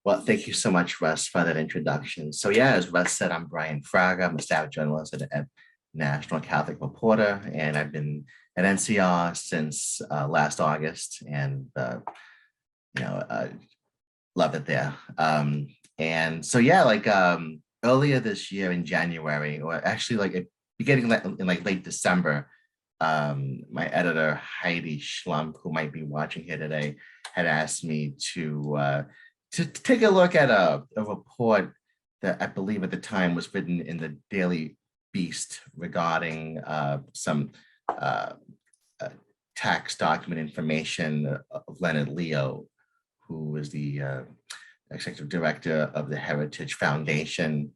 Well, thank you so much, Russ, for that introduction. So yeah, as Russ said, I'm Brian Fraga. I'm a staff journalist at National Catholic Reporter, and I've been at NCR since last August, and love it there. And so yeah, earlier this year in January, or actually beginning in late December, my editor Heidi Schlump, who might be watching here today, had asked me to take a look at a report that I believe at the time was written in the Daily Beast regarding some tax document information of Leonard Leo, who is the executive director of the Heritage Foundation,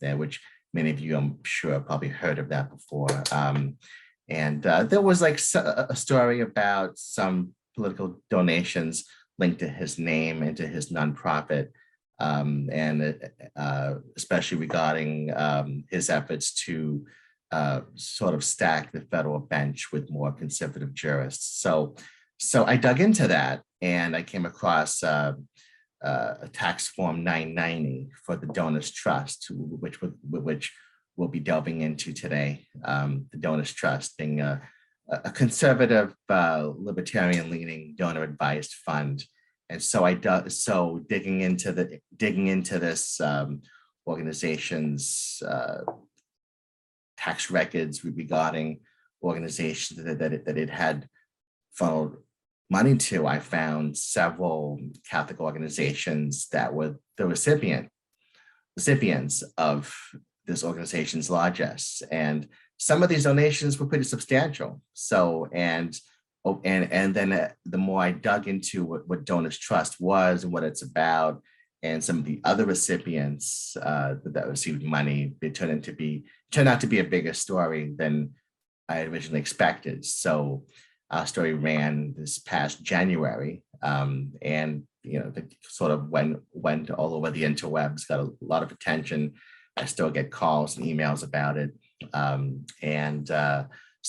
which many of you, I'm sure, probably heard of that before. And there was a story about some political donations linked to his name and to his nonprofit, and especially regarding his efforts to sort of stack the federal bench with more conservative jurists. So I dug into that, and I came across a tax form 990 for the Donors Trust, which we'll be delving into today. The Donors Trust being a conservative, libertarian-leaning donor-advised fund, and so digging into this organization's tax records regarding organizations that it had funneled money to, I found several Catholic organizations that were the recipients of this organization's largesse, and some of these donations were pretty substantial. So, and then the more I dug into what Donors Trust was and what it's about, and some of the other recipients that received money, it turned out to be a bigger story than I had originally expected. So our story ran this past January, and it sort of went all over the interwebs, got a lot of attention. I still get calls and emails about it.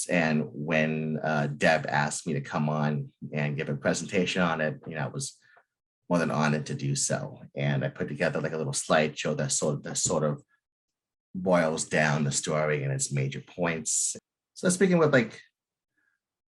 And when Deb asked me to come on and give a presentation on it, I was more than honored to do so. And I put together a little slideshow that sort of boils down the story and its major points. So speaking with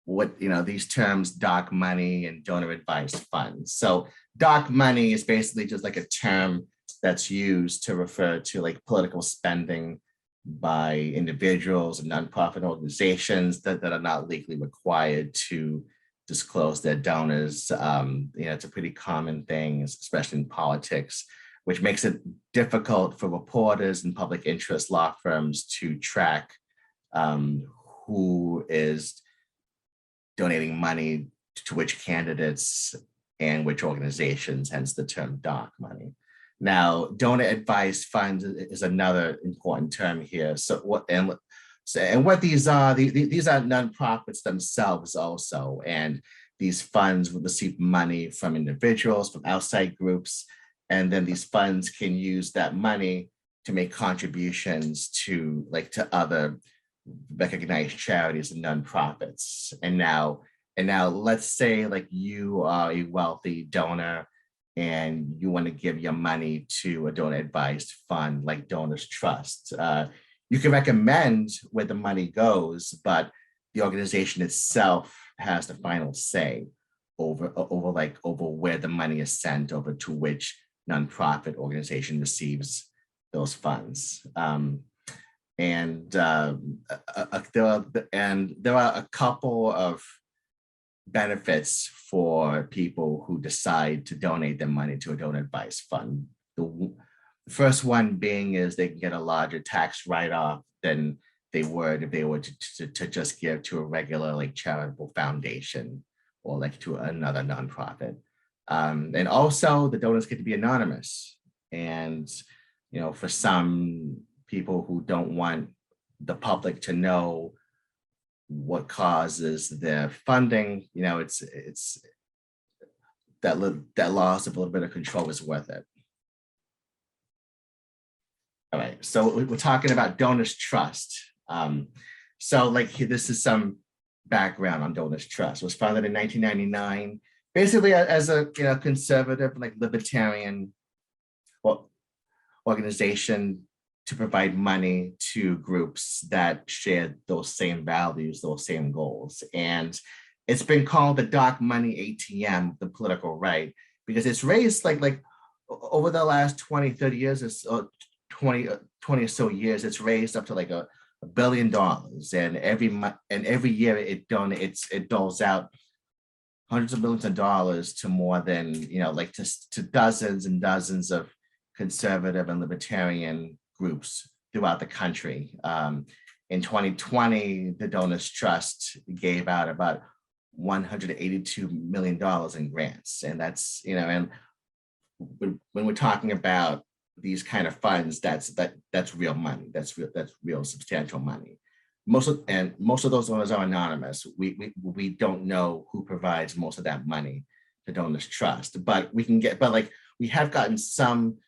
what these terms, dark money and donor advised funds. So dark money is basically just a term that's used to refer to political spending by individuals and nonprofit organizations that are not legally required to disclose their donors. It's a pretty common thing, especially in politics, which makes it difficult for reporters and public interest law firms to track who is donating money to which candidates and which organizations, hence the term dark money. Now, donor advised funds is another important term here. So what these are, these are nonprofits themselves also, and these funds will receive money from individuals, from outside groups, and then these funds can use that money to make contributions to other recognized charities and nonprofits. And now let's say you are a wealthy donor and you want to give your money to a donor advised fund like Donors Trust. You can recommend where the money goes, but the organization itself has the final say over where the money is sent over to which nonprofit organization receives those funds. And there are a couple of benefits for people who decide to donate their money to a donor advised fund. The first one being is they can get a larger tax write-off than they would if they were to just give to a regular charitable foundation or to another nonprofit. And also the donors get to be anonymous. And for some people who don't want the public to know what causes their funding, it's that loss of a little bit of control is worth it. All right, so we're talking about Donors Trust. This is some background on Donors Trust. It was founded in 1999, basically as a conservative, libertarian organization to provide money to groups that share those same values, those same goals. And it's been called the dark money ATM, the political right, because it's raised like over the last 20, 30 years, or 20 or so years, it's raised up to like $1 billion. And every year it doles out hundreds of millions of dollars to more than, like to dozens and dozens of conservative and libertarian groups throughout the country. In 2020, the Donors Trust gave out about $182 million in grants. And that's, and when we're talking about these kind of funds, that's real money. That's real substantial money. Most of those donors are anonymous. We don't know who provides most of that money to Donors Trust, but we have gotten some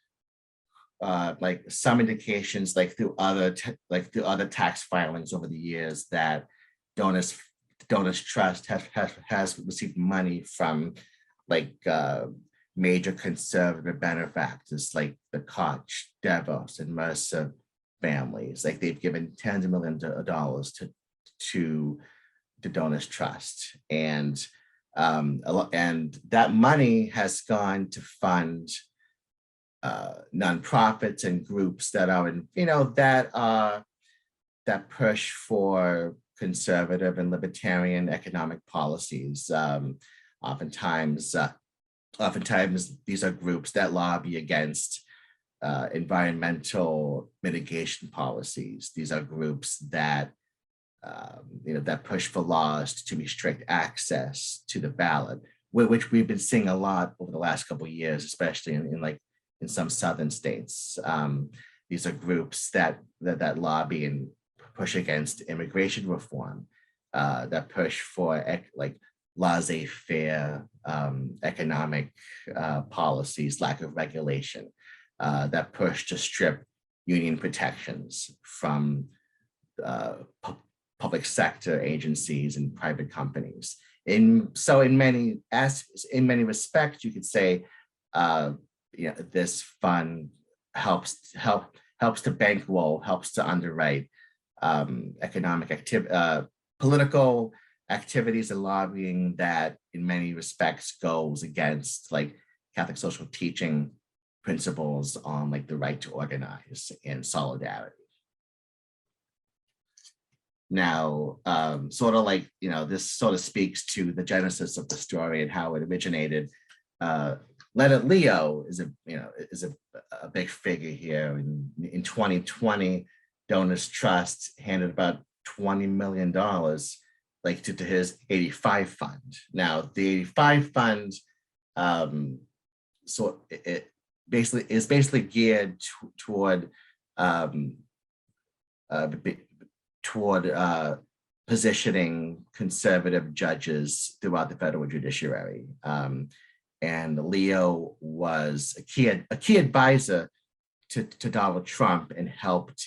some indications through other tax filings over the years that Donors Trust has received money from major conservative benefactors like the Koch, DeVos, and Mercer families. They've given tens of millions of dollars to the Donors Trust, and that money has gone to fund nonprofits and groups that are that push for conservative and libertarian economic policies. Oftentimes these are groups that lobby against environmental mitigation policies. These are groups that that push for laws to restrict access to the ballot, which we've been seeing a lot over the last couple of years, especially in some southern states. These are groups that lobby and push against immigration reform, that push for laissez-faire economic policies, lack of regulation, that push to strip union protections from public sector agencies and private companies. In many respects, you could say this fund helps to bankroll, helps to underwrite political activities and lobbying that in many respects goes against Catholic social teaching principles on the right to organize and solidarity. Now, this sort of speaks to the genesis of the story and how it originated. Leonard Leo is a big figure here. In 2020, Donors Trust handed about $20 million to his 85 fund. Now, the 85 fund, it basically geared toward positioning conservative judges throughout the federal judiciary. And Leo was a key advisor to Donald Trump and helped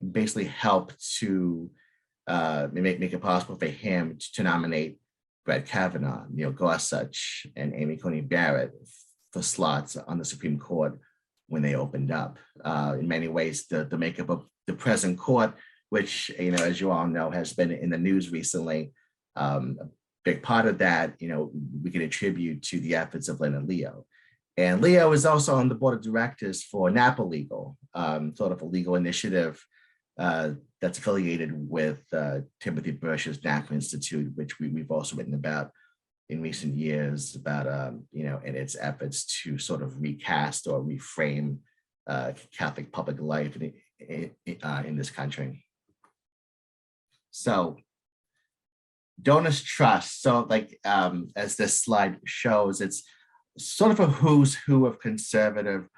to make it possible for him to nominate Brett Kavanaugh, Neil Gorsuch, and Amy Coney Barrett for slots on the Supreme Court when they opened up. In many ways, the makeup of the present court, which, as you all know, has been in the news recently, a big part of that, we can attribute to the efforts of Leonard Leo. And Leo is also on the board of directors for Napa Legal, sort of a legal initiative that's affiliated with Timothy Burch's Napa Institute, which we've also written about in recent years about, in its efforts to sort of recast or reframe Catholic public life in this country. So Donors Trust, so as this slide shows, it's sort of a who's who of conservative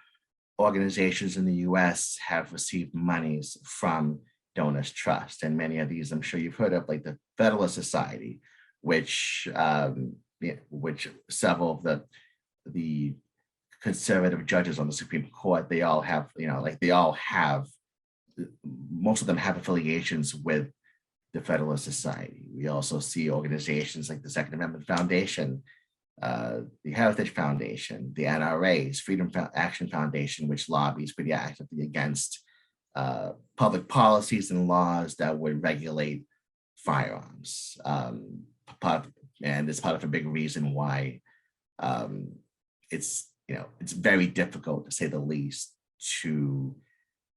organizations in the US have received monies from Donors Trust. And many of these, I'm sure you've heard of, like the Federalist Society, which several of the conservative judges on the Supreme Court, they all have, most of them have affiliations with the Federalist Society. We also see organizations like the Second Amendment Foundation the Heritage Foundation, the NRA's Freedom Action Foundation, which lobbies pretty actively against public policies and laws that would regulate firearms. And it's part of a big reason why it's very difficult, to say the least,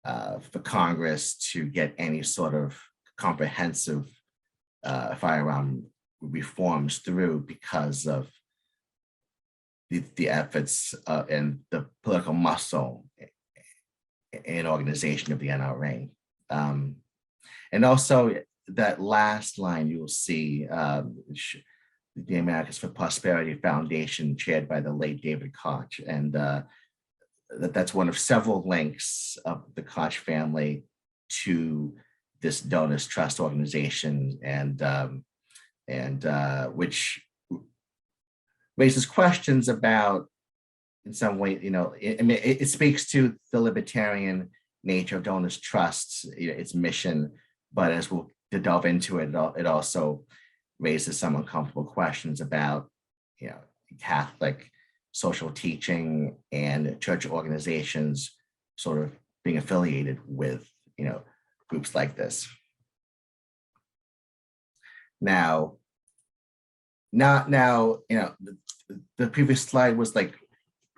for Congress to get any sort of comprehensive firearm reforms through because of the efforts and the political muscle and organization of the NRA. And also that last line, you will see the Americans for Prosperity Foundation, chaired by the late David Koch. And that's one of several links of the Koch family to this donors trust organization, and which raises questions about, in some way, it speaks to the libertarian nature of donors trust, its mission, but as we'll delve into it, it also raises some uncomfortable questions about, Catholic social teaching and church organizations sort of being affiliated with, groups like this. Now, the previous slide was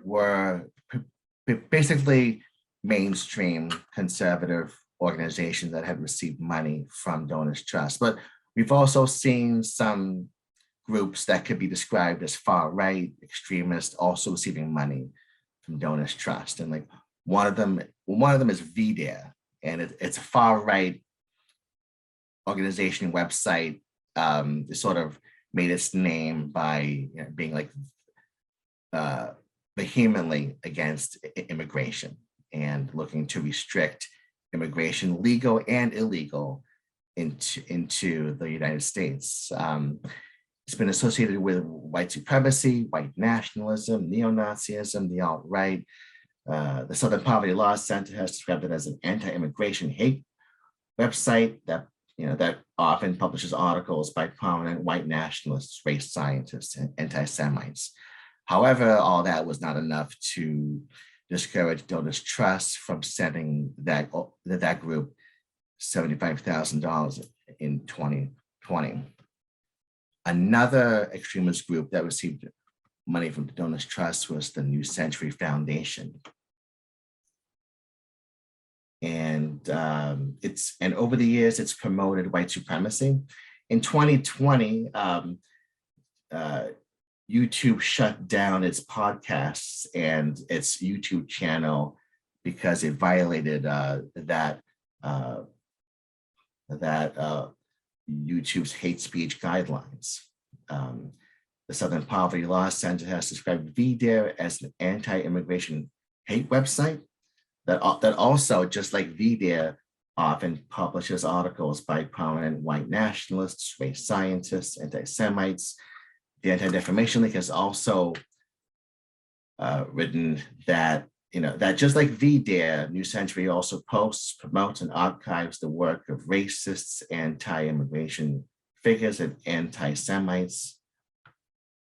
were basically mainstream conservative organizations that had received money from donors trust, but we've also seen some groups that could be described as far-right extremists also receiving money from donors trust. And one of them is VDARE, and it's a far-right organization website. It sort of made its name by being vehemently against immigration and looking to restrict immigration, legal and illegal, into the United States. It's been associated with white supremacy, white nationalism, neo-Nazism, the alt-right. The Southern Poverty Law Center has described it as an anti-immigration hate website that often publishes articles by prominent white nationalists, race scientists, and anti-Semites. However, all that was not enough to discourage donors trust from sending that group $75,000 in 2020. Another extremist group that received money from donors trust was the New Century Foundation. And over the years, it's promoted white supremacy. In 2020, YouTube shut down its podcasts and its YouTube channel because it violated YouTube's hate speech guidelines. The Southern Poverty Law Center has described VDARE as an anti-immigration hate website that also, just like VDARE, often publishes articles by prominent white nationalists, race scientists, anti-Semites. The Anti-Defamation League has also written that, that just like VDARE, New Century also posts, promotes, and archives the work of racists, anti-immigration figures, and anti-Semites.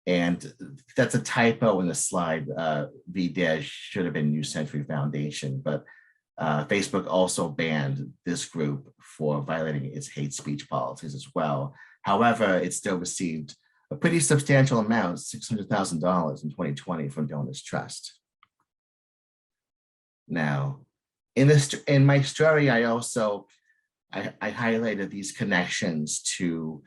And that's a typo in the slide. VDARE should have been New Century Foundation, but Facebook also banned this group for violating its hate speech policies as well. However, it still received a pretty substantial amount, $600,000 in 2020 from donors trust. Now, in my story, I highlighted these connections to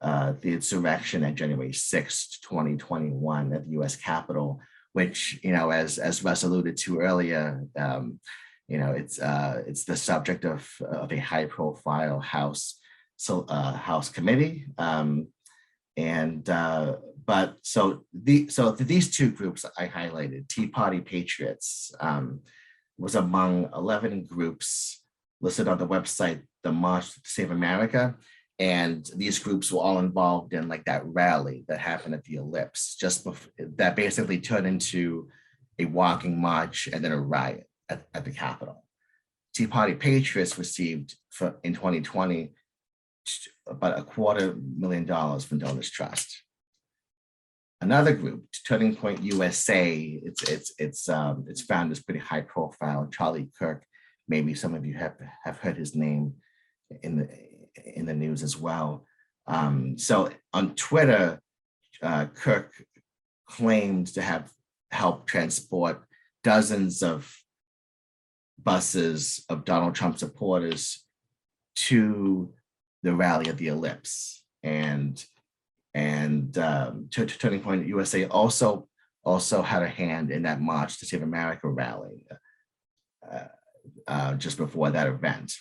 the insurrection at January 6th, 2021 at the U.S. Capitol, which, as Russ alluded to earlier, it's the subject of a high-profile House committee. So these two groups I highlighted, Tea Party Patriots, was among 11 groups listed on the website, the March to Save America. And these groups were all involved in that rally that happened at the Ellipse, that basically turned into a walking march and then a riot at the Capitol. Tea Party Patriots received in 2020 about $250,000 from donors trust. Another group, Turning Point USA, its found is pretty high profile. Charlie Kirk, maybe some of you have heard his name in the news as well. So on Twitter, Kirk claimed to have helped transport dozens of buses of Donald Trump supporters to the rally at the Ellipse, and Turning Point USA also had a hand in that March to Save America rally just before that event.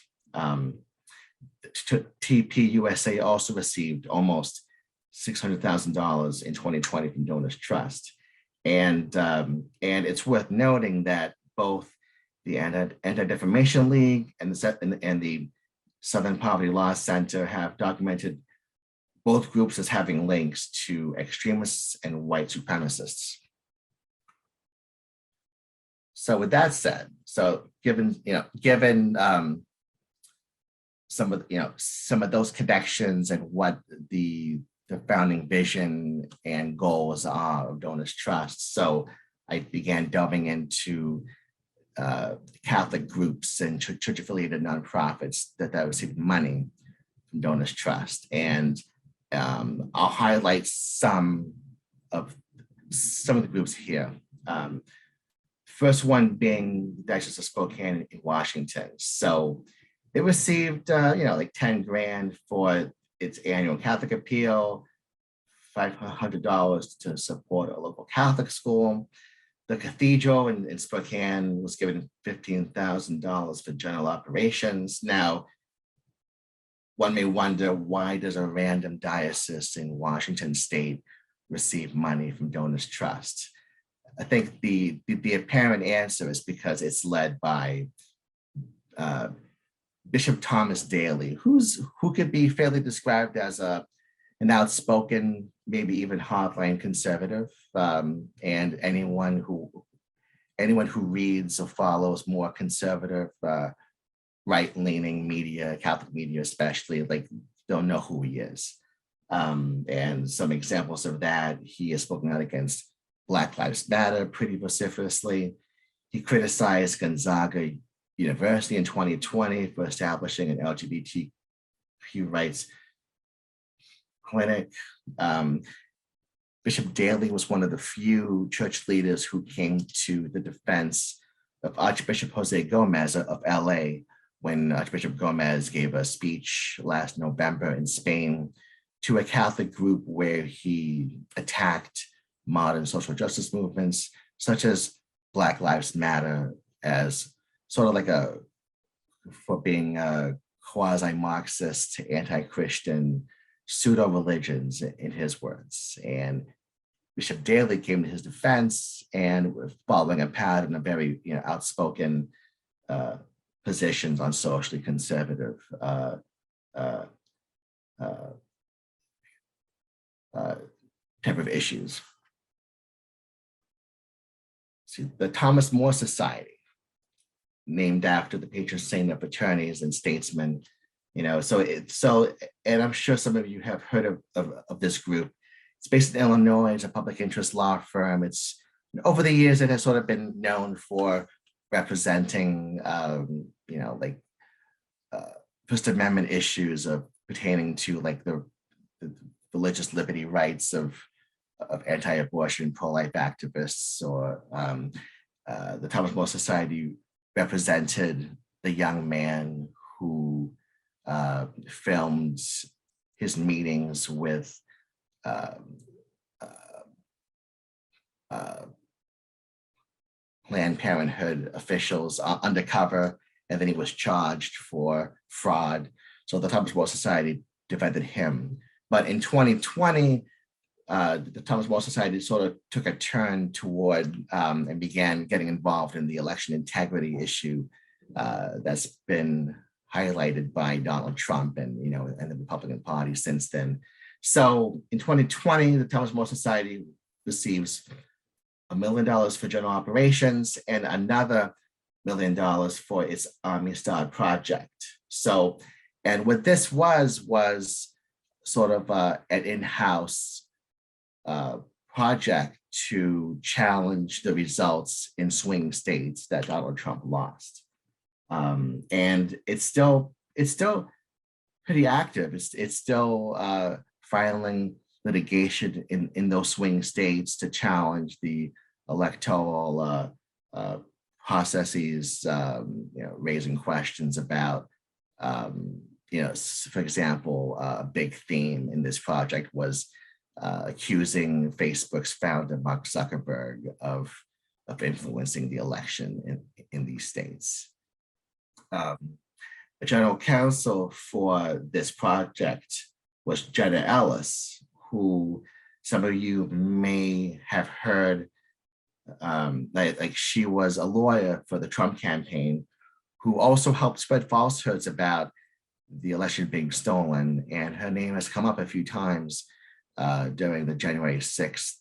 TP USA also received almost $600,000 in 2020 from Donors Trust, and it's worth noting that both the Anti-Defamation League and the Southern Poverty Law Center have documented both groups as having links to extremists and white supremacists. So with that said, given some of those connections and what the founding vision and goals are of Donors Trust, so I began delving into Catholic groups and church-affiliated nonprofits that received money from Donors Trust, and I'll highlight some of the groups here. First one being the Diocese of Spokane in Washington. So they received, like 10 grand for its annual Catholic appeal, $500 to support a local Catholic school. The cathedral in Spokane was given $15,000 for general operations. Now, one may wonder, why does a random diocese in Washington state receive money from Donors Trust? I think the apparent answer is because it's led by Bishop Thomas Daly, who could be fairly described as an outspoken, maybe even hardline conservative, and anyone who reads or follows more conservative, right-leaning media, Catholic media especially, like, they'll know who he is. And some examples of that: he has spoken out against Black Lives Matter pretty vociferously. He criticized Gonzaga University in 2020 for establishing an LGBTQ rights clinic. Bishop Daly was one of the few church leaders who came to the defense of Archbishop Jose Gomez of LA when Archbishop Gomez gave a speech last November in Spain to a Catholic group where he attacked modern social justice movements, such as Black Lives Matter, as sort of like for being a quasi-Marxist, anti-Christian pseudo-religions, in his words. And Bishop Daly came to his defense, and following a pattern of very outspoken positions on socially conservative type of issues. See, the Thomas More Society, named after the patron saint of attorneys and statesmen, and I'm sure some of you have heard of this group. It's based in Illinois. It's a public interest law firm. It's, over the years, it has sort of been known for representing, First Amendment issues pertaining to like the religious liberty rights of anti-abortion, pro-life activists, or the Thomas More Society represented the young man who filmed his meetings with Planned Parenthood officials undercover, and then he was charged for fraud. So the Thomas More Society defended him. But in 2020, the Thomas More Society sort of took a turn toward and began getting involved in the election integrity issue that's been highlighted by Donald Trump and the Republican Party since then. So in 2020, the Thomas More Society receives $1 million for general operations and another $1 million for its Army Star project. So, and what this was sort of an in-house project to challenge the results in swing states that Donald Trump lost. And it's still pretty active. It's still filing litigation in those swing states to challenge the electoral processes, raising questions about, for example, a big theme in this project was accusing Facebook's founder, Mark Zuckerberg, of influencing the election in these states. The general counsel for this project was Jenna Ellis, who some of you may have heard, like she was a lawyer for the Trump campaign, who also helped spread falsehoods about the election being stolen. And her name has come up a few times during the January 6th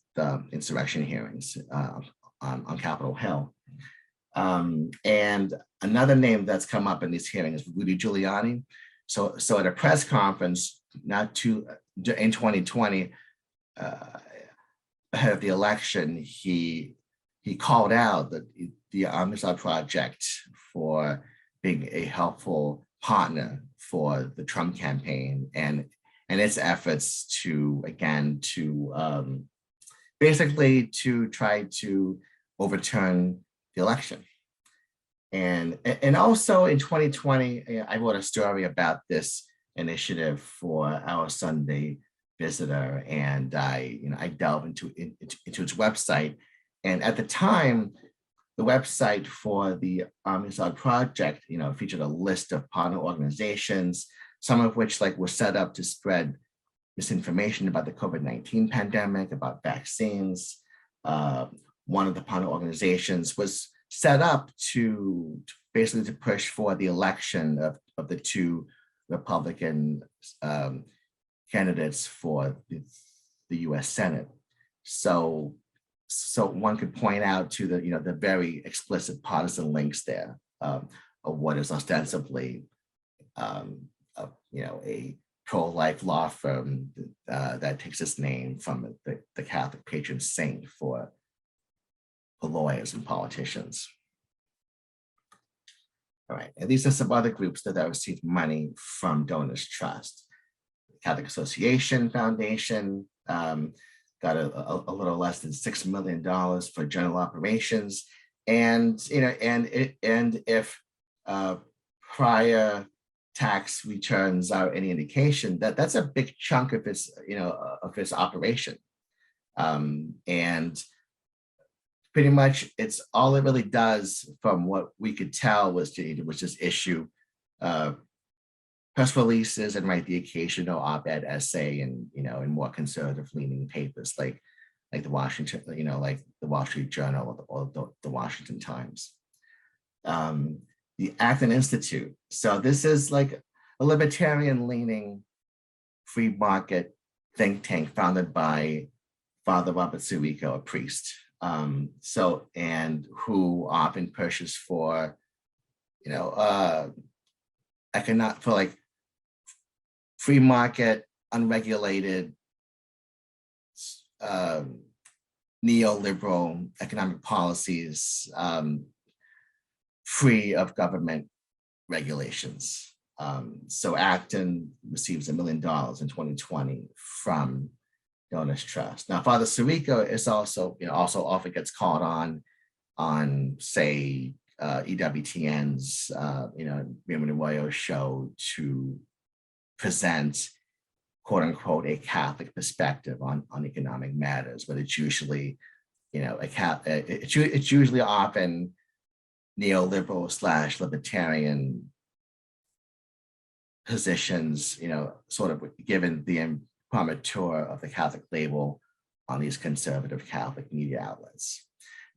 insurrection hearings on Capitol Hill. And another name that's come up in these hearings is Rudy Giuliani. So at a press conference in 2020, ahead of the election, he called out the Amistad Project for being a helpful partner for the Trump campaign and its efforts to basically to try to overturn the election. And also in 2020, I wrote a story about this initiative for our Sunday Visitor, and I delved into its website. And at the time, the website for the Amistad Project, featured a list of partner organizations, some of which were set up to spread misinformation about the COVID-19 pandemic, about vaccines. One of the partner organizations was set up to basically to push for the election of the two Republican candidates for the U.S. Senate. So one could point out to the very explicit partisan links there of what is ostensibly a pro-life law firm that takes its name from the Catholic patron saint for lawyers and politicians. All right, and these are some other groups that received money from Donors Trust. The Catholic Association Foundation got a little less than $6 million for general operations, and if prior tax returns are any indication, that's a big chunk of its operation, and pretty much it's all it really does, from what we could tell, was just issue press releases and write the occasional op-ed essay in more conservative leaning papers like the Washington, like the Wall Street Journal or the Washington Times. The Acton Institute. So this is like a libertarian leaning free market think tank founded by Father Robert Sirico, a priest. And who often pushes for, free market, unregulated, neoliberal economic policies, free of government regulations. So Acton receives $1 million in 2020 from Donors Trust. Now, Father Sirico is also often gets called on say EWTN's Raymond Arroyo show to present, quote unquote, a Catholic perspective on economic matters, but it's usually, it's usually often neoliberal / libertarian positions, sort of given the imprimatur of the Catholic label on these conservative Catholic media outlets.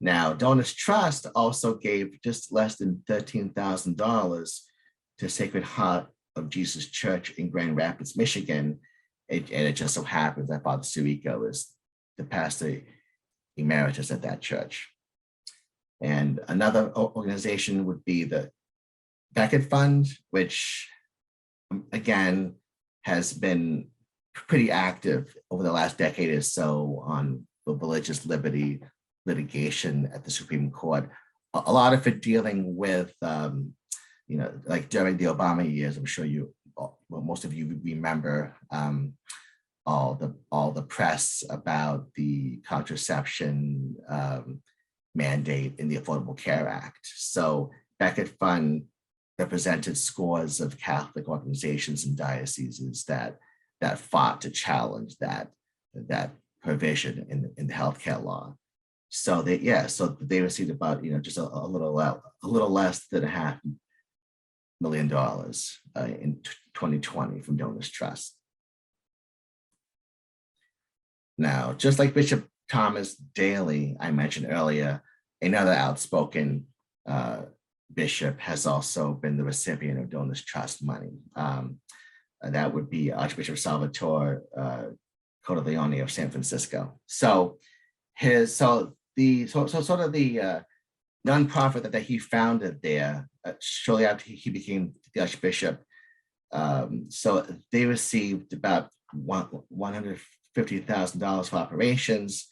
Now, Donors Trust also gave just less than $13,000 to Sacred Heart of Jesus Church in Grand Rapids, Michigan. And it just so happens that Father Sirico is the pastor emeritus at that church. And another organization would be the Beckett Fund, which again has been pretty active over the last decade or so on religious liberty litigation at the Supreme Court. A lot of it dealing with, like during the Obama years, I'm sure most of you remember all the press about the contraception mandate in the Affordable Care Act. So Becket Fund represented scores of Catholic organizations and dioceses that fought to challenge that provision in the healthcare law. So they received about just a little less than $500,000 in 2020 from Donors Trust. Now, just like Bishop Thomas Daly, I mentioned earlier, another outspoken bishop has also been the recipient of Donors Trust money. That would be Archbishop Salvatore Cordileone of San Francisco. So the nonprofit that he founded there shortly after he became the Archbishop. So they received about $150,000 for operations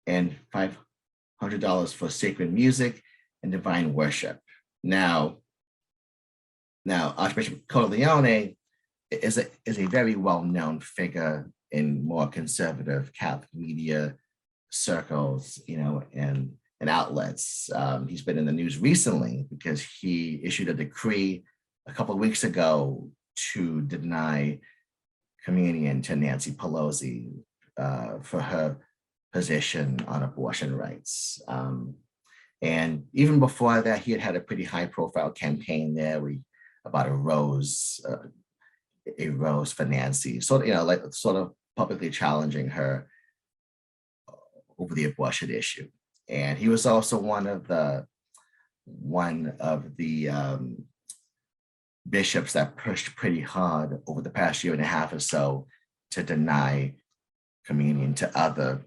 and $500 for sacred music and divine worship. Now Archbishop Cordileone is a very well-known figure in more conservative Catholic media circles, and outlets. He's been in the news recently because he issued a decree a couple of weeks ago to deny communion to Nancy Pelosi for her position on abortion rights. And even before that, he had a pretty high-profile campaign there about a rose for Nancy, sort of publicly challenging her over the abortion issue. And he was also one of the bishops that pushed pretty hard over the past year and a half or so to deny communion to other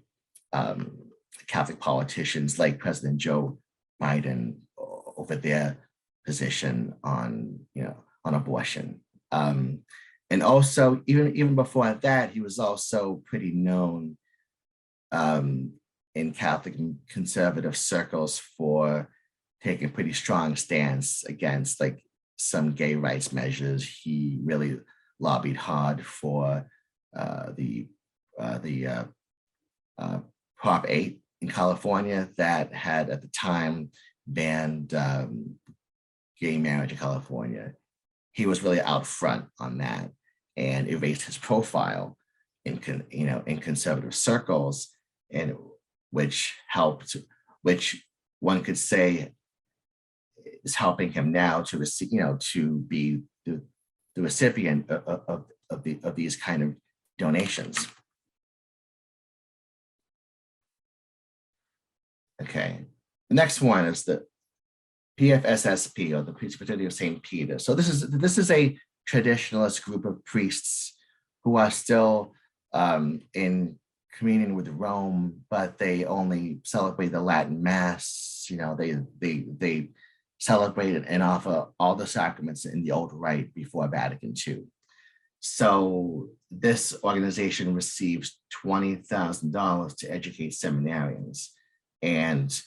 Catholic politicians like President Joe Biden over their position on abortion. And also, even before that, he was also pretty known in Catholic conservative circles for taking a pretty strong stance against some gay rights measures. He really lobbied hard for the Prop 8 in California that had at the time banned gay marriage in California. He was really out front on that and erased his profile in conservative circles, and which one could say is helping him now to be the recipient of these kind of donations. Okay, the next one is the PFSSP, or the Presbytery of St. Peter. So this is a traditionalist group of priests who are still in communion with Rome, but they only celebrate the Latin Mass. They celebrate and offer all the sacraments in the Old Rite before Vatican II. So this organization receives $20,000 to educate seminarians. And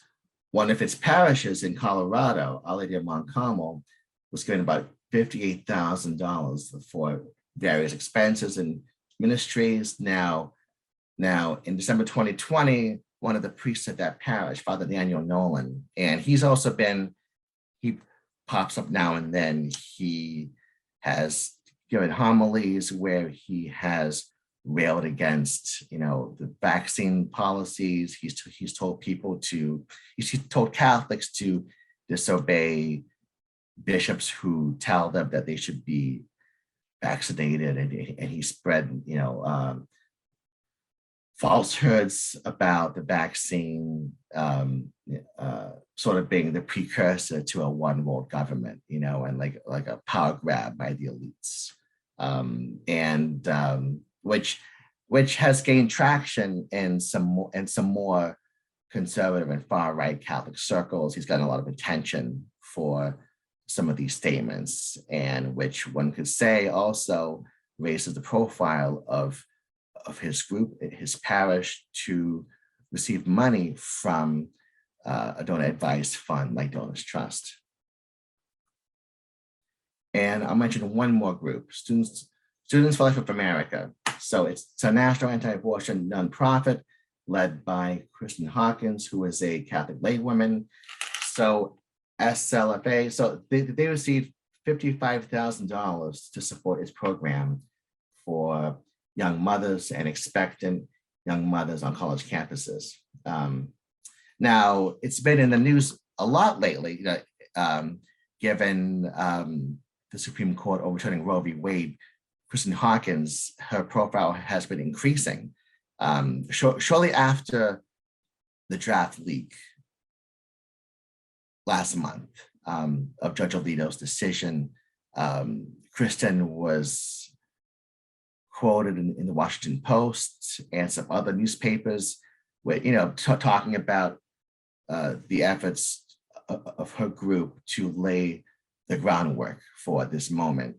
one of its parishes in Colorado, Our Lady of Mount Carmel, was given about $58,000 for various expenses and ministries. Now, in December 2020, one of the priests at that parish, Father Daniel Nolan, and he pops up now and then. He has given homilies where he has railed against, the vaccine policies. He's told Catholics to disobey bishops who tell them that they should be vaccinated, and he spread, falsehoods about the vaccine, sort of being the precursor to a one world government, and like a power grab by the elites, which has gained traction in some more conservative and far right Catholic circles. He's gotten a lot of attention for some of these statements, and which one could say also raises the profile of his group, his parish, to receive money from a donor advised fund like Donors Trust. And I'll mention one more group, Students for Life of America. So it's a national anti-abortion nonprofit led by Kristen Hawkins, who is a Catholic laywoman. So SLFA, so they received $55,000 to support its program for young mothers and expectant young mothers on college campuses. Now, it's been in the news a lot lately, given the Supreme Court overturning Roe v. Wade. Kristen Hawkins, her profile has been increasing. Shortly after the draft leak last month of Judge Alito's decision, Kristen was quoted in the Washington Post and some other newspapers, with talking about the efforts of her group to lay the groundwork for this moment,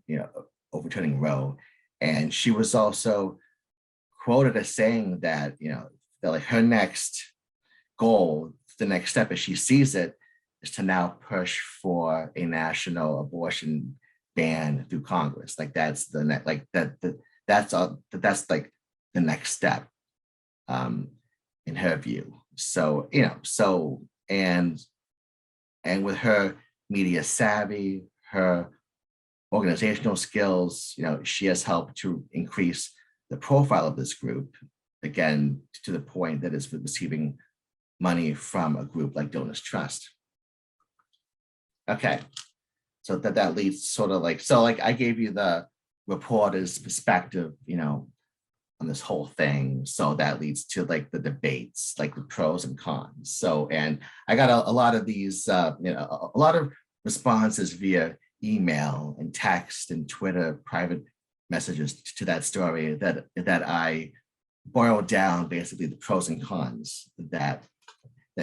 overturning Roe. And she was also quoted as saying that, that like her next goal, the next step as she sees it, is to now push for a national abortion ban through Congress. Like that's the next, like that's like the next step in her view. So, and with her media savvy, her organizational skills, she has helped to increase the profile of this group, again, to the point that it's receiving money from a group like Donors Trust. Okay, so that leads sort of like, I gave you the reporter's perspective, on this whole thing. So that leads to like the debates, like the pros and cons. So, and I got a lot of these, a lot of responses via email and text and Twitter private messages to that story that I boiled down basically the pros and cons that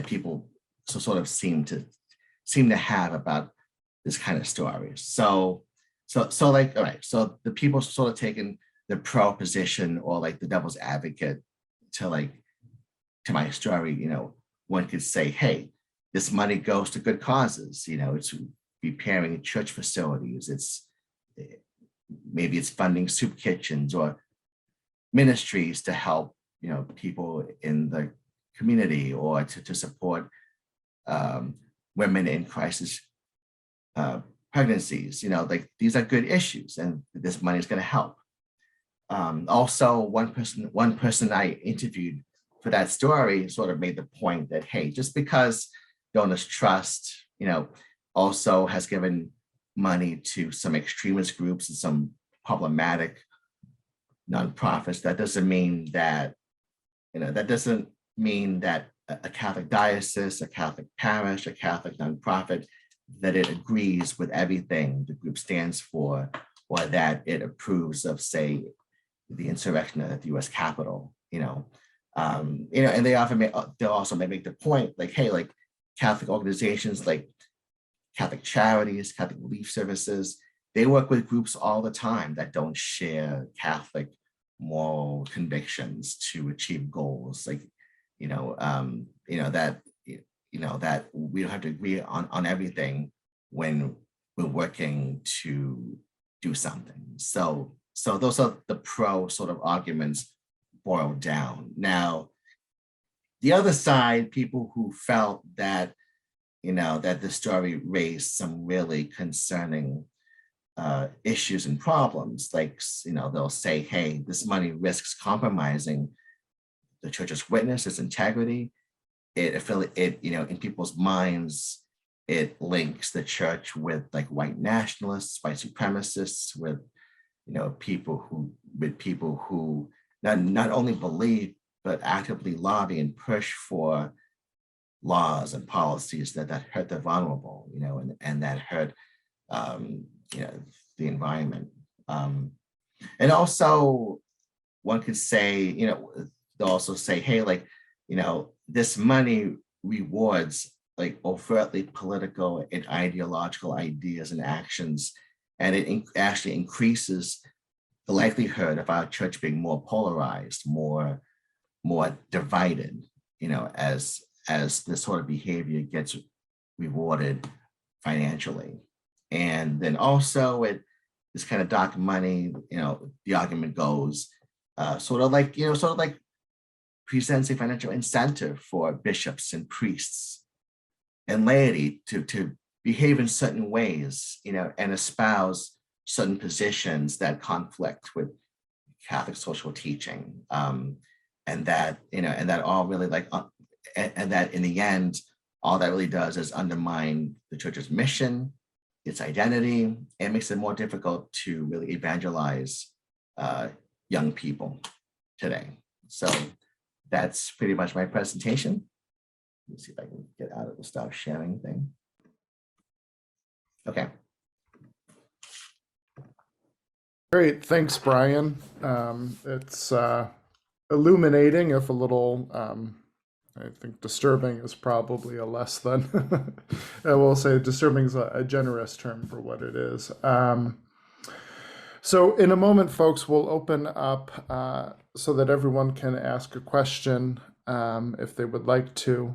people sort of seem to have about this kind of story. So like, all right, so the people sort of taking the pro position or like the devil's advocate to my story, one could say, hey, this money goes to good causes, it's repairing church facilities, maybe it's funding soup kitchens or ministries to help, people in the community, or to support women in crisis pregnancies. Like these are good issues, and this money is going to help. Also, one person I interviewed for that story sort of made the point that, hey, just because Donors Trust, also has given money to some extremist groups and some problematic nonprofits, that doesn't mean that, a Catholic diocese, a Catholic parish, a Catholic nonprofit, that it agrees with everything the group stands for, or that it approves of, say, the insurrection at the U.S. Capitol, and they'll also make the point, like, hey, like Catholic organizations, like Catholic charities, Catholic relief services, they work with groups all the time that don't share Catholic moral convictions to achieve goals, like, that we don't have to agree on everything when we're working to do something. So those are the pro sort of arguments boiled down. Now, the other side, people who felt that, that the story raised some really concerning issues and problems, like, they'll say, hey, this money risks compromising the church's witness, its integrity. In people's minds, it links the church with like white nationalists, white supremacists, with people who not only believe but actively lobby and push for laws and policies that hurt the vulnerable, and that hurt the environment. And also, one could say, they'll also say, hey, like, this money rewards like overtly political and ideological ideas and actions, and it actually increases the likelihood of our church being more polarized, more divided, as this sort of behavior gets rewarded financially. And then also this kind of dark money, the argument goes sort of like presents a financial incentive for bishops and priests and laity to behave in certain ways, and espouse certain positions that conflict with Catholic social teaching, and that all really and that in the end, all that really does is undermine the church's mission, its identity, and makes it more difficult to really evangelize young people today. So that's pretty much my presentation. Let me see if I can get out of the stop sharing thing. Okay. Great, thanks, Brian. It's illuminating, if a little, I think disturbing is probably a less than, I will say disturbing is a generous term for what it is. So in a moment, folks, we'll open up so that everyone can ask a question if they would like to.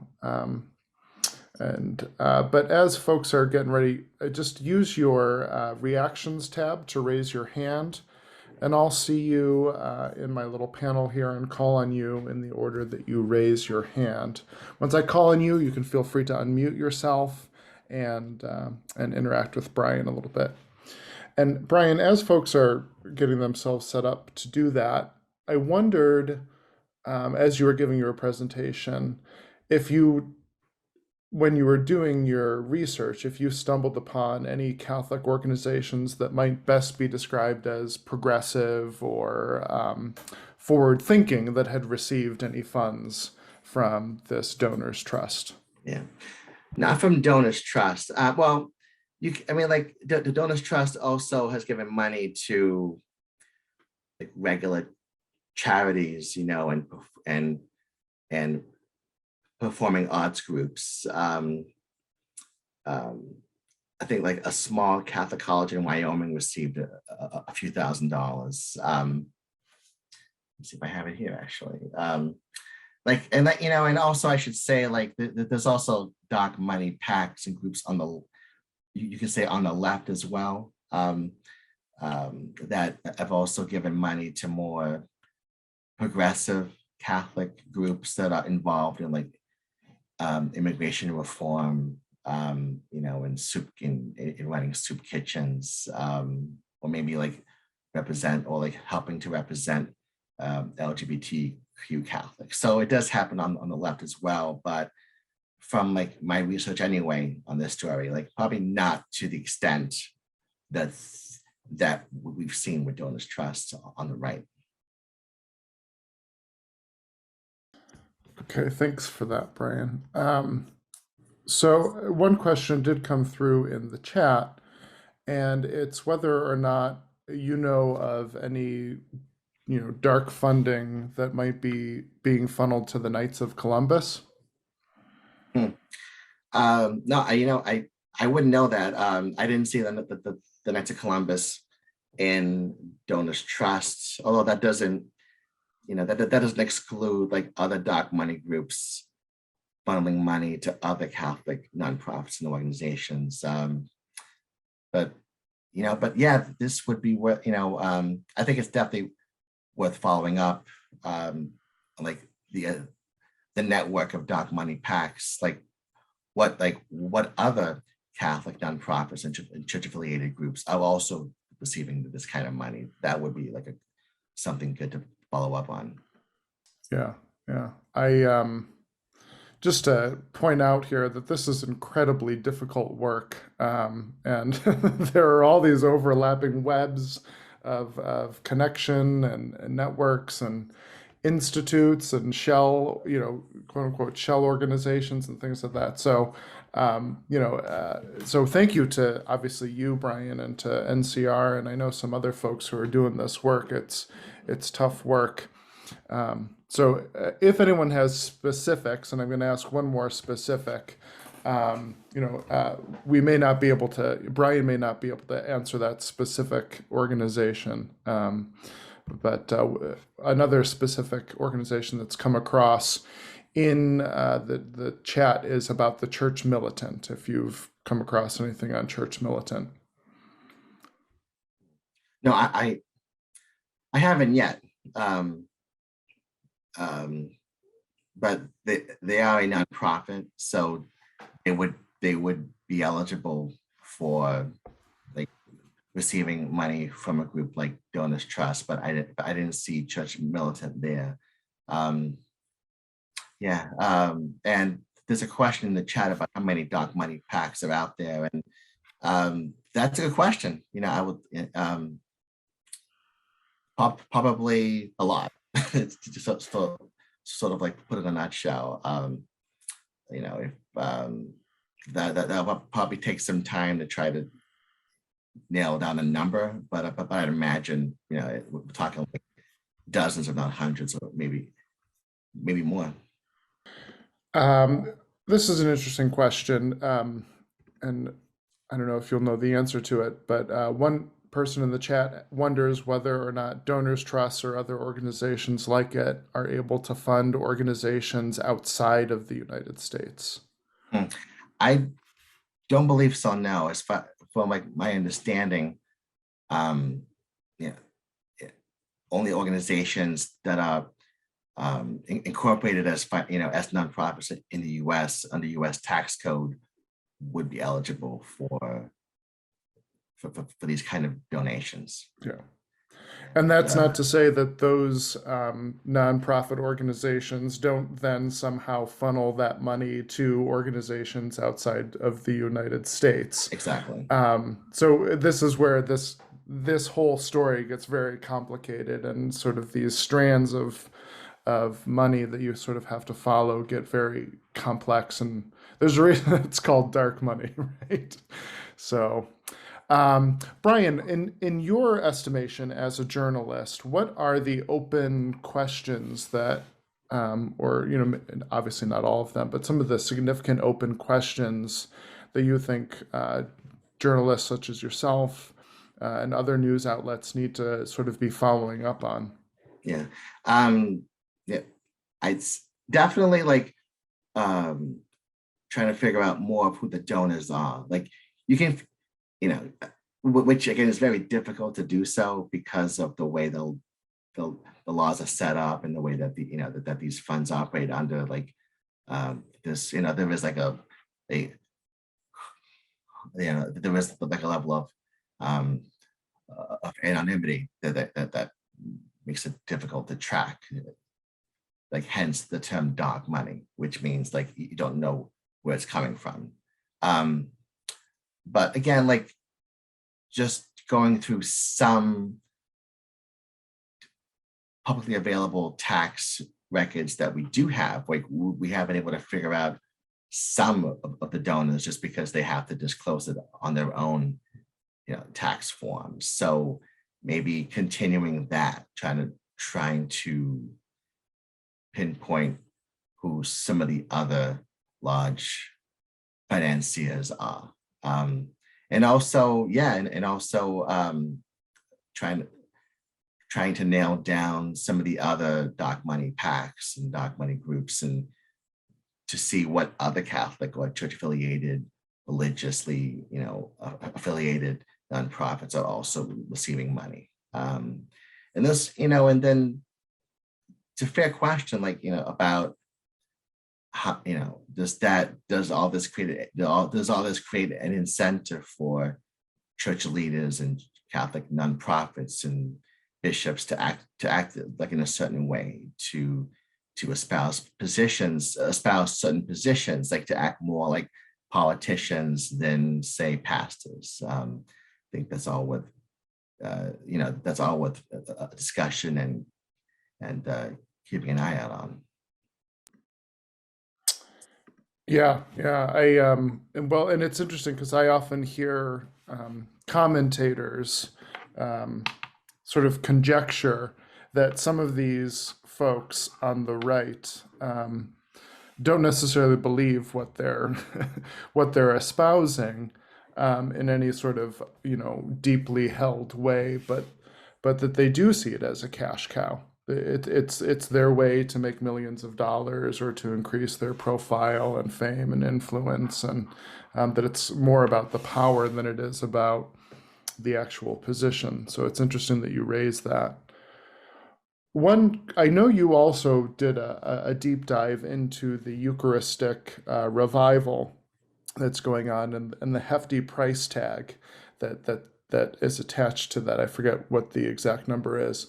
But as folks are getting ready, just use your reactions tab to raise your hand, and I'll see you in my little panel here and call on you in the order that you raise your hand. Once I call on you, you can feel free to unmute yourself and interact with Brian a little bit. And Brian, as folks are getting themselves set up to do that, I wondered, as you were giving your presentation, if you, when you were doing your research, if you stumbled upon any Catholic organizations that might best be described as progressive or forward-thinking that had received any funds from this donors trust. Yeah, not from donors trust. Well, the donors trust also has given money to regular charities, and performing arts groups. I think a small Catholic college in Wyoming received a few $1,000s. Let's see if I have it here actually. And also I should say there's also dark money PACs and groups on the, you can say on the left as well, that have also given money to more progressive Catholic groups that are involved in immigration reform, and in running soup kitchens, or maybe represent or helping to represent LGBTQ Catholics. So it does happen on the left as well, but from my research anyway on this story, probably not to the extent that we've seen with donors trust on the right. Okay, thanks for that, Brian. So one question did come through in the chat, and it's whether or not you know of any, dark funding that might be being funneled to the Knights of Columbus. No, I wouldn't know that. I didn't see the Knights of Columbus in donors trust, although that doesn't. That doesn't exclude other dark money groups funneling money to other Catholic nonprofits and organizations. But yeah, this would be what, I think it's definitely worth following up, the network of dark money PACs, what other Catholic nonprofits and church affiliated groups are also receiving this kind of money. That would be something good to follow up on. Yeah. I just to point out here that this is incredibly difficult work, and there are all these overlapping webs of connection and networks and institutes and shell, quote unquote shell organizations and things like that. So so thank you to obviously you, Brian, and to NCR, and I know some other folks who are doing this work. It's tough work. So if anyone has specifics, and I'm going to ask one more specific, we may not be able to, Brian may not be able to answer that specific organization, but another specific organization that's come across in the chat is about the Church Militant, if you've come across anything on Church Militant. No, I haven't yet. But they are a nonprofit, so they would be eligible for like receiving money from a group like Donors Trust, but I didn't see Church Militant there. And there's a question in the chat about how many dark money packs are out there, and that's a good question. I would probably a lot. It's just sort of like put it in a nutshell. If that will probably take some time to try to nail down a number, but I'd imagine we're talking like dozens, if not hundreds, or maybe more. This is an interesting question, and I don't know if you'll know the answer to it, but one person in the chat wonders whether or not Donors Trust or other organizations like it are able to fund organizations outside of the United States. I don't believe so, no. As far from like my understanding, only organizations that are incorporated as as nonprofits in the U.S. under U.S. tax code would be eligible for these kind of donations. Yeah. And that's not to say that those nonprofit organizations don't then somehow funnel that money to organizations outside of the United States. Exactly. So this is where this whole story gets very complicated, and sort of these strands of money that you sort of have to follow get very complex, and there's a reason it's called dark money, right? So Brian, in your estimation as a journalist, what are the open questions that or obviously not all of them, but some of the significant open questions that you think journalists such as yourself and other news outlets need to sort of be following up on? Yeah. It's definitely like trying to figure out more of who the donors are. Like you can, which again is very difficult to do so because of the way the laws are set up and the way that that these funds operate under like this. There is like there is like a level of anonymity that makes it difficult to track. Like hence the term dark money, which means like you don't know where it's coming from. But again, like just going through some publicly available tax records that we do have, like we have been able to figure out some of the donors just because they have to disclose it on their own, tax forms. So maybe continuing that, trying to pinpoint who some of the other large financiers are. And also trying to nail down some of the other dark money packs and dark money groups, and to see what other Catholic or church affiliated, religiously, affiliated nonprofits are also receiving money. And this, and then it's a fair question, like, about how, does all this create an incentive for church leaders and Catholic nonprofits and bishops to act like in a certain way, to espouse certain positions, like to act more like politicians than say pastors. I think that's all with a discussion and keeping an eye out on. Yeah. And it's interesting because I often hear commentators sort of conjecture that some of these folks on the right don't necessarily believe what they're what they're espousing in any sort of deeply held way, but that they do see it as a cash cow. It's their way to make millions of dollars or to increase their profile and fame and influence, and that it's more about the power than it is about the actual position. So it's interesting that you raised that. I know you also did a deep dive into the Eucharistic revival that's going on, and the hefty price tag that is attached to that. I forget what the exact number is,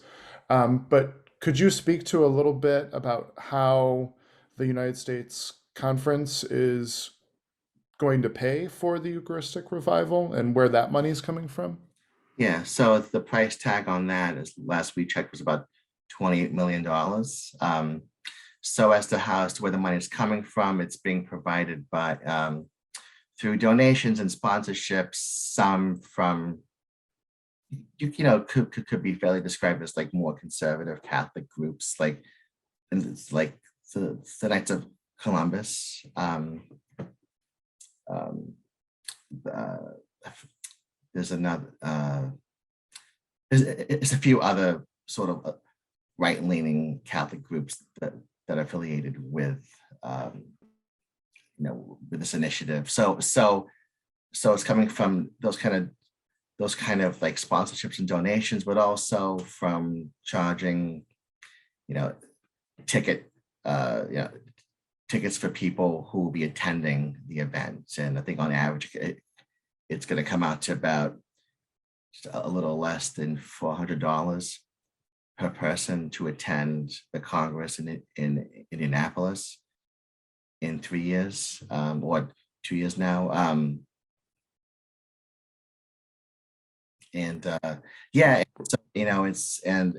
but could you speak to a little bit about how the United States Conference is going to pay for the Eucharistic revival and where that money is coming from? Yeah, so the price tag on that is last we checked was about $28 million. So as to how as to where the money is coming from, it's being provided by through donations and sponsorships, some from could be fairly described as like more conservative Catholic groups, like and it's like the Knights of Columbus. Um, uh, there's another. There's a few other sort of right-leaning Catholic groups that are affiliated with with this initiative. So it's coming from those kind of like sponsorships and donations, but also from charging, ticket, tickets for people who will be attending the event. And I think on average, it's going to come out to about a little less than $400 per person to attend the Congress in Indianapolis in 3 years or 2 years now.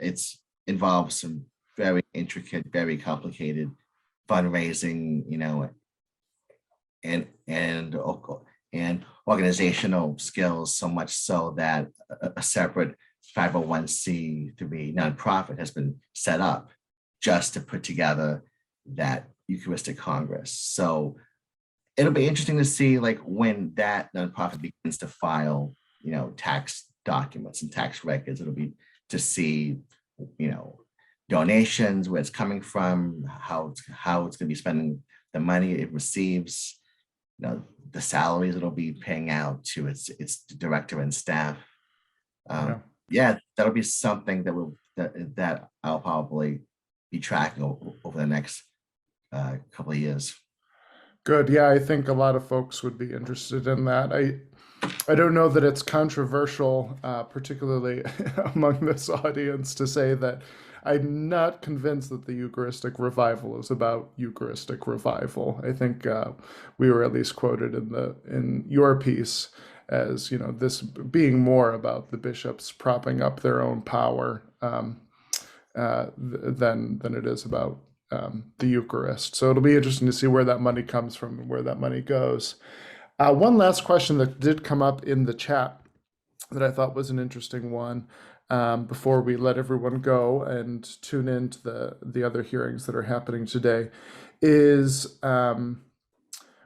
It's involves some very intricate, very complicated fundraising, and organizational skills, so much so that a separate 501c3 nonprofit has been set up just to put together that Eucharistic Congress. So it'll be interesting to see like when that nonprofit begins to file, tax documents and tax records. It'll be to see, donations, where it's coming from, how it's going to be spending the money it receives, the salaries it'll be paying out to its director and staff. That'll be something that I'll probably be tracking over the next couple of years. Good. Yeah, I think a lot of folks would be interested in that. I don't know that it's controversial, particularly among this audience, to say that I'm not convinced that the Eucharistic revival is about Eucharistic revival. I think we were at least quoted in your piece as this being more about the bishops propping up their own power than it is about the Eucharist. So it'll be interesting to see where that money comes from and where that money goes. One last question that did come up in the chat that I thought was an interesting one before we let everyone go and tune into the other hearings that are happening today is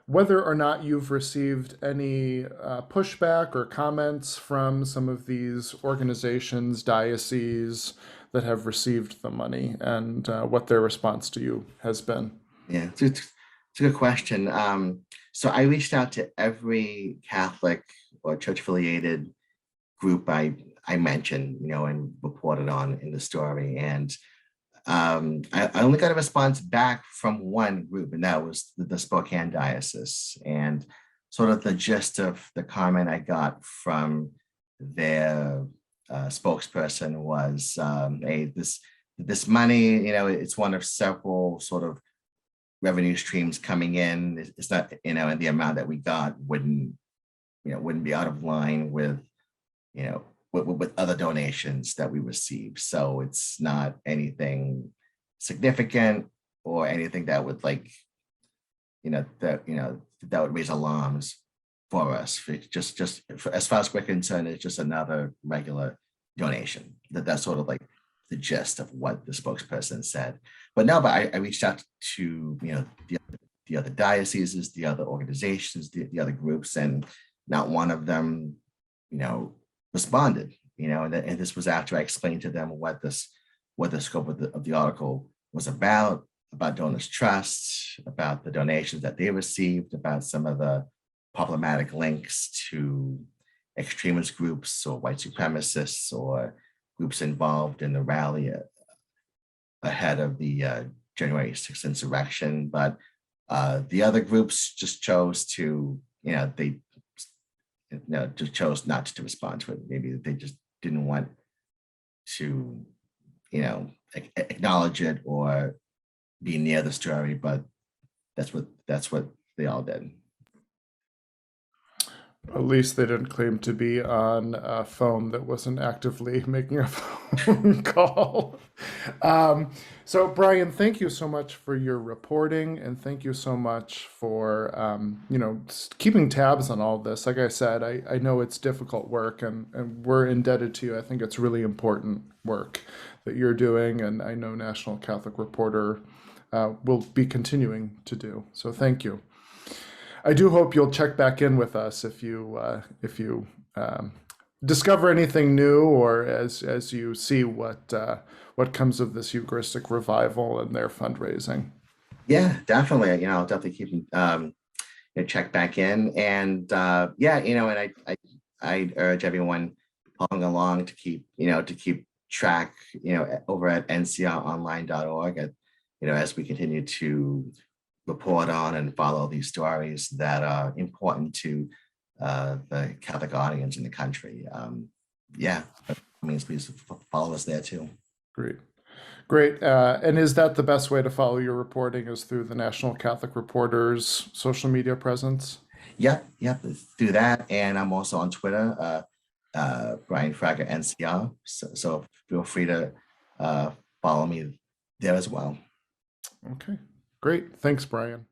whether or not you've received any pushback or comments from some of these organizations, dioceses that have received the money, and what their response to you has been. Yeah, it's a good question. So I reached out to every Catholic or church-affiliated group I mentioned, and reported on in the story. And I only got a response back from one group, and that was the Spokane Diocese. And sort of the gist of the comment I got from their spokesperson was, hey, this money, it's one of several sort of revenue streams coming in. It's not, and the amount that we got wouldn't be out of line with, with other donations that we receive. So it's not anything significant or anything that would that would raise alarms for us. Just as far as we're concerned, it's just another regular donation. That's sort of like the gist of what the spokesperson said. But I reached out to the other dioceses, the other organizations, the other groups, and not one of them, responded. And this was after I explained to them what this what the scope of the article was about donors' trusts, about the donations that they received, about some of the problematic links to extremist groups or white supremacists or groups involved in the rally ahead of the January 6th insurrection. But the other groups just chose to, they just chose not to respond to it. Maybe they just didn't want to, acknowledge it or be near the story, but that's what they all did. At least they didn't claim to be on a phone that wasn't actively making a phone call. So Brian, thank you so much for your reporting, and thank you so much for keeping tabs on all this. Like I said, I know it's difficult work, and we're indebted to you. I think it's really important work that you're doing, and I know National Catholic Reporter will be continuing to do. So thank you. I do hope you'll check back in with us if you discover anything new, or as you see what comes of this Eucharistic revival and their fundraising. Yeah, definitely. I'll definitely keep check back in, and and I urge everyone following along to keep track over at ncronline.org as we continue to report on and follow these stories that are important to the Catholic audience in the country. Please follow us there too. Great. And is that the best way to follow your reporting, is through the National Catholic Reporter's social media presence? Yep, through that. And I'm also on Twitter, Brian Fraga NCR. So feel free to follow me there as well. Okay, great. Thanks, Brian.